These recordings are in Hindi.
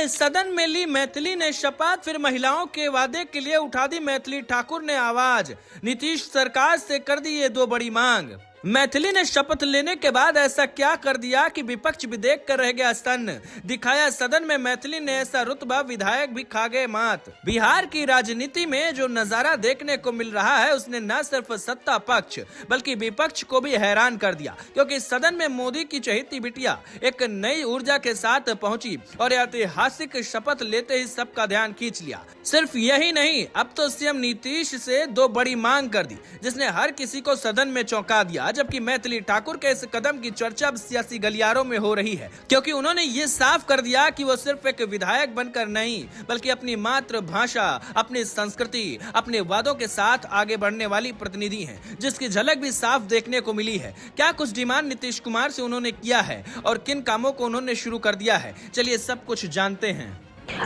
सदन में ली मैथिली ने शपथ, फिर महिलाओं के वादे के लिए उठा दी मैथिली ठाकुर ने आवाज। नीतीश सरकार से कर दी ये दो बड़ी मांग। मैथिली ने शपथ लेने के बाद ऐसा क्या कर दिया कि विपक्ष भी देख कर रह गया सन्न। दिखाया सदन में मैथिली ने ऐसा रुतबा, विधायक भी खा गए मात। बिहार की राजनीति में जो नजारा देखने को मिल रहा है उसने न सिर्फ सत्ता पक्ष बल्कि विपक्ष को भी हैरान कर दिया, क्योंकि सदन में मोदी की चहेती बिटिया एक नई ऊर्जा के साथ पहुंची और ऐतिहासिक शपथ लेते ही सबका ध्यान खींच लिया। सिर्फ यही नहीं, अब तो सीएम नीतीश से दो बड़ी मांग कर दी जिसने हर किसी को सदन में चौंका दिया। जबकि मैथिली ठाकुर के इस कदम की चर्चा अब सियासी गलियारों में हो रही है, क्योंकि उन्होंने ये साफ कर दिया कि वो सिर्फ एक विधायक बनकर नहीं बल्कि अपनी मातृभाषा, अपनी संस्कृति, अपने वादों के साथ आगे बढ़ने वाली प्रतिनिधि हैं, जिसकी झलक भी साफ देखने को मिली है। क्या कुछ डिमांड नीतीश कुमार से उन्होंने किया है और किन कामों को उन्होंने शुरू कर दिया है, चलिए सब कुछ जानते हैं।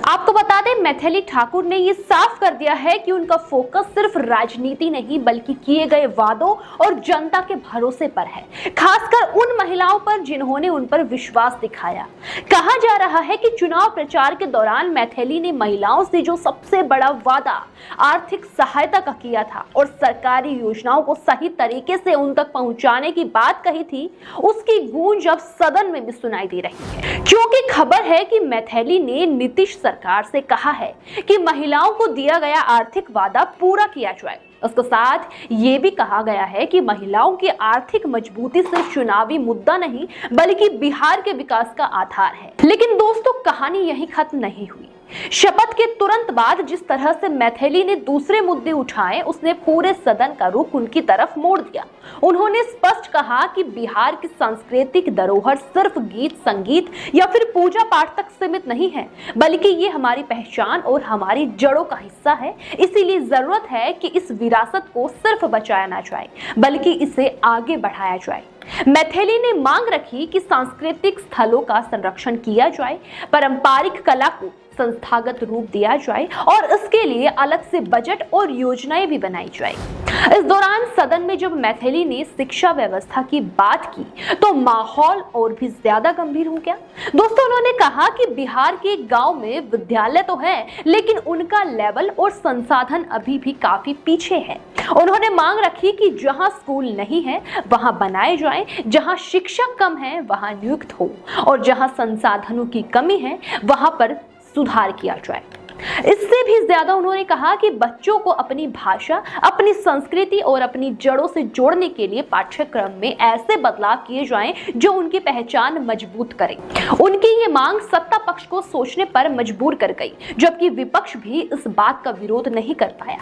आपको बता दें, मैथिली ठाकुर ने ये साफ कर दिया है कि उनका फोकस सिर्फ राजनीति नहीं बल्कि किए गए वादों और जनता के भरोसे पर है, खासकर उन महिलाओं पर जिन्होंने उन पर विश्वास दिखाया। कहा जा रहा है कि चुनाव प्रचार के दौरान मैथिली ने महिलाओं से जो सबसे बड़ा वादा आर्थिक सहायता का किया था और सरकारी योजनाओं को सही तरीके से उन तक पहुंचाने की बात कही थी, उसकी गूंज अब सदन में भी सुनाई दे रही है। क्योंकि खबर है कि मैथिली ने नीतीश सरकार से कहा है कि महिलाओं को दिया गया आर्थिक वादा पूरा किया जाए। उसके साथ ये भी कहा गया है कि महिलाओं की आर्थिक मजबूती सिर्फ चुनावी मुद्दा नहीं बल्कि बिहार के विकास का आधार है। लेकिन दोस्तों, कहानी यही खत्म नहीं हुई। शपथ के तुरंत बाद जिस तरह से मैथिली ने दूसरे मुद्दे उठाए, उसने पूरे सदन का रुख उनकी तरफ मोड़ दिया। उन्होंने स्पष्ट कहा कि बिहार की सांस्कृतिक धरोहर सिर्फ गीत संगीत या फिर पूजा पाठ तक सीमित नहीं है, बल्कि ये हमारी पहचान और हमारी जड़ों का हिस्सा है। इसीलिए जरूरत है कि इस विरासत को सिर्फ बचाया ना जाए बल्कि इसे आगे बढ़ाया जाए। मैथिली ने मांग रखी कि सांस्कृतिक स्थलों का संरक्षण किया जाए, पारंपरिक कला को संस्थागत रूप दिया जाए और इसके लिए अलग से बजट और योजनाएं भी बनाई जाए। इस दौरान सदन में जब मैथिली ने शिक्षा व्यवस्था की बात की तो माहौल और भी ज्यादा गंभीर हो गया। दोस्तों, उन्होंने कहा कि बिहार के गांव में विद्यालय तो है लेकिन उनका लेवल और संसाधन अभी भी काफी पीछे है। उन्होंने मांग रखी कि जहां स्कूल नहीं है वहां बनाए जाएं, जहां शिक्षक कम है वहां नियुक्त हो और जहां संसाधनों की कमी है वहां पर सुधार किया जाए। इससे भी ज्यादा उन्होंने कहा कि बच्चों को अपनी भाषा, अपनी संस्कृति और अपनी जड़ों से जोड़ने के लिए पाठ्यक्रम में ऐसे बदलाव किए जाएं जो उनकी पहचान मजबूत करें। उनकी ये मांग सत्ता पक्ष को सोचने पर मजबूर कर गई, जबकि विपक्ष भी इस बात का विरोध नहीं कर पाया।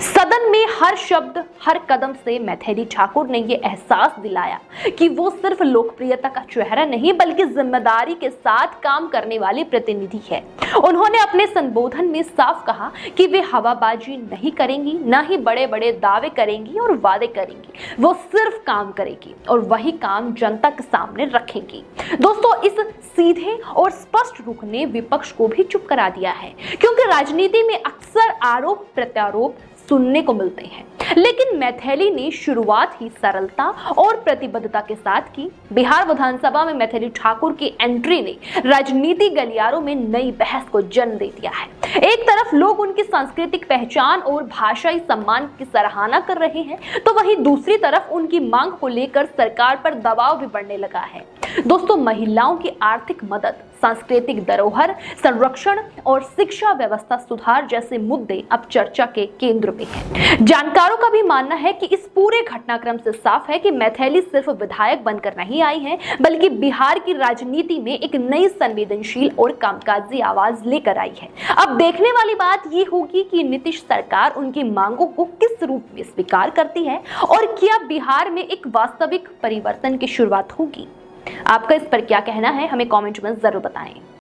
सदन में हर शब्द, हर कदम से मैथिली ठाकुर ने ये एहसास दिलाया कि वो सिर्फ लोकप्रियता का चेहरा नहीं बल्कि जिम्मेदारी के साथ काम करने वाली प्रतिनिधि है। उन्होंने अपने संबोधन में साफ कहा कि वे हवाबाजी नहीं करेंगी, ना ही बड़े बड़े दावे करेंगी और वादे करेंगी। वो सिर्फ काम करेगी और वही काम जनता के सामने रखेंगी। दोस्तों, इस सीधे और स्पष्ट रुख ने विपक्ष को भी चुप करा दिया है, क्योंकि राजनीति में अक्सर आरोप प्रत्यारोप सुनने को मिलते हैं, लेकिन मैथिली ने शुरुआत ही सरलता और प्रतिबद्धता के साथ की। बिहार विधानसभा में मैथिली ठाकुर की एंट्री ने राजनीति गलियारों में नई बहस को जन्म दे दिया है। एक तरफ लोग उनकी सांस्कृतिक पहचान और भाषाई सम्मान की सराहना कर रहे हैं, तो वहीं दूसरी तरफ उनकी मांग को लेकर सरकार पर दबाव भी बढ़ने लगा है। दोस्तों, महिलाओं की आर्थिक मदद, सांस्कृतिक धरोहर संरक्षण और शिक्षा व्यवस्था सुधार जैसे मुद्दे अब चर्चा के केंद्र में हैं। जानकारों का भी मानना है कि इस पूरे घटनाक्रम से साफ है कि मैथिली सिर्फ विधायक बनकर नहीं आई है बल्कि बिहार की राजनीति में एक नई संवेदनशील और कामकाजी आवाज लेकर आई है। अब देखने वाली बात ये होगी कि नीतीश सरकार उनकी मांगों को किस रूप में स्वीकार करती है और क्या बिहार में एक वास्तविक परिवर्तन की शुरुआत होगी। आपका इस पर क्या कहना है, हमें कमेंट में जरूर बताएं।